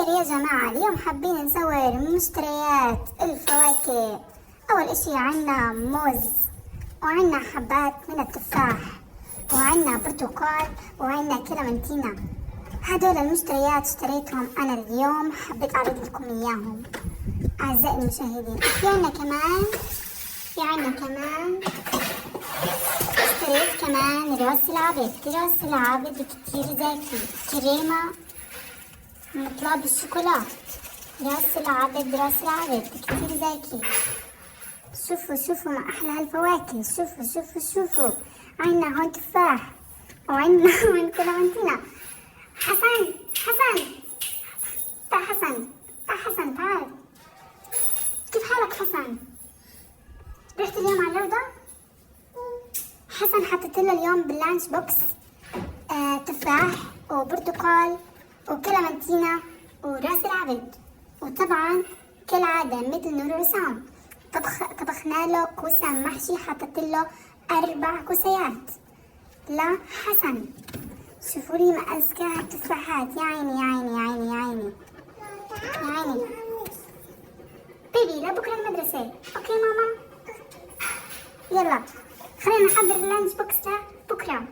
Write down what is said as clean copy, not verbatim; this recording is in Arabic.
يا جماعة، اليوم حابين نصور مشتريات الفواكه. أول اشي عنا موز، وعنا حبات من التفاح، وعنا برتقال، وعنا كلمنتينا. هدول المشتريات اشتريتهم أنا اليوم، حبيت أعرض لكم إياهم أعزائي المشاهدين. في عنا كمان اشتريت كمان راس العابد كتير زاكي، كريمة مطلع بالشوكولا. راس العابد كتير زاكي. شوفوا ما أحلى هالفواكه. شوفوا عنا هون تفاح، وعنا هون كلمنتينا. حسن تعال. كيف حالك حسن؟ رحت اليوم على الروضة؟ حسن حطيت له اليوم باللانش بوكس تفاح وبرتقال وكلمنتينا وراس العبد. وطبعا كالعادة مثل نور وسام طبخنا له كوسة محشي، حطيت له 4 كوسيات لحسن. شوفوا لي ما أزكاها التفاحات، يا عيني بيبي لبكرة المدرسة. اوكي ماما، يلا خلينا نحضر اللانش بوكس لبكرة.